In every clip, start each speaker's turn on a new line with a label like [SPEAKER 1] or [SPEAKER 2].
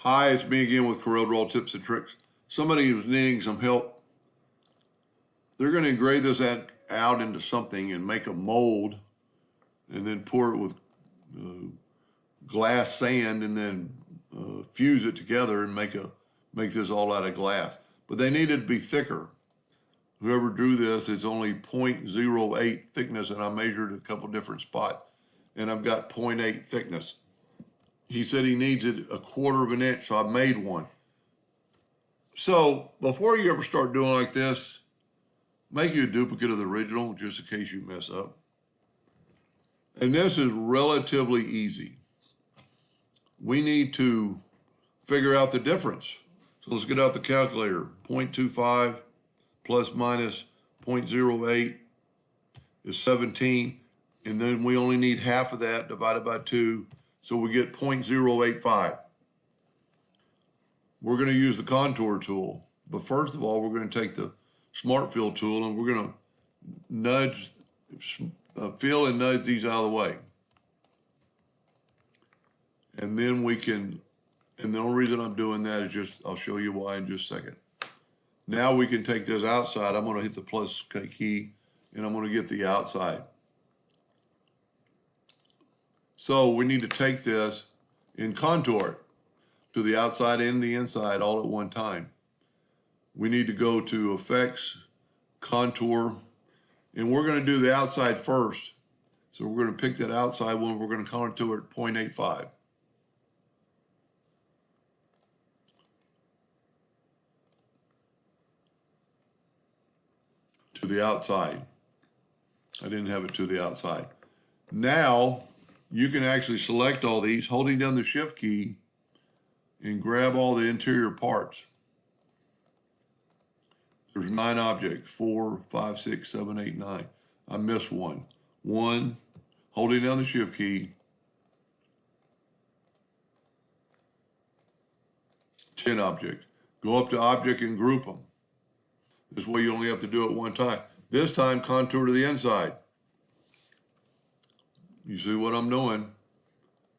[SPEAKER 1] Hi, it's me again with Corel Draw Tips and Tricks. Somebody who's needing some help, they're going to engrave this out into something and make a mold and then pour it with glass sand and then fuse it together and make this all out of glass. But they need it to be thicker. Whoever drew this, it's only 0.08 thickness, and I measured a couple different spots, and I've got 0.8 thickness. He said he needs it 1/4 of an inch, so I made one. So before you ever start doing like this, make you a duplicate of the original just in case you mess up. And this is relatively easy. We need to figure out the difference. So let's get out the calculator. 0.25 plus minus 0.08 is 17. And then we only need half of that divided by 2. So we get 0.085. We're going to use the contour tool. But first of all, we're going to take the Smart Fill tool and we're going to fill and nudge these out of the way. And then we can, and the only reason I'm doing that is just, I'll show you why in just a second. Now we can take this outside. I'm going to hit the plus key and I'm going to get the outside. So we need to take this and contour it to the outside and the inside all at one time. We need to go to Effects, Contour, and we're going to do the outside first. So we're going to pick that outside one. We're going to contour at 0.85. To the outside. I didn't have it to the outside. Now, you can actually select all these, holding down the Shift key, and grab all the interior parts. There's 9 objects, 4, 5, 6, 7, 8, 9. I missed one. 1, holding down the Shift key, 10 objects. Go up to Object and group them. This way you only have to do it one time. This time, contour to the inside. You see what I'm doing?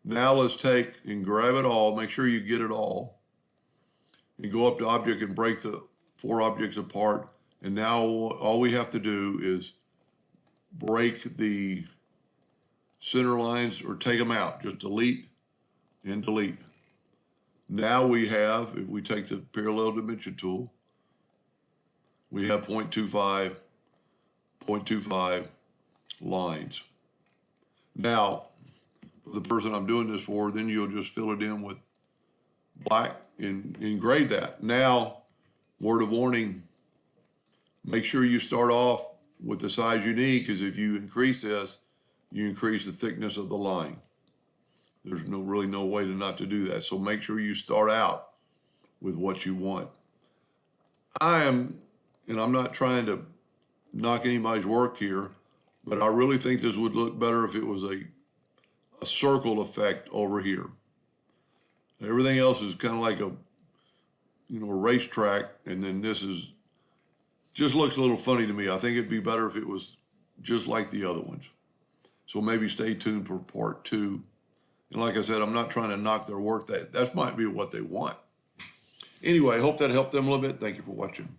[SPEAKER 1] Now let's take and grab it all. Make sure you get it all. And go up to Object and break the 4 objects apart. And now all we have to do is break the center lines or take them out. Just delete and delete. Now we have, if we take the parallel dimension tool, we have 0.25 lines. Now, for the person I'm doing this for, then you'll just fill it in with black and engrave that. Now, word of warning, make sure you start off with the size you need, because if you increase this, you increase the thickness of the line. There's really no way not to do that. So make sure you start out with what you want. And I'm not trying to knock anybody's work here, but I really think this would look better if it was a circle effect over here. Everything else is kind of like a racetrack, and then this is just looks a little funny to me. I think it'd be better if it was just like the other ones. So maybe stay tuned for part 2. And like I said, I'm not trying to knock their work. That might be what they want. Anyway, I hope that helped them a little bit. Thank you for watching.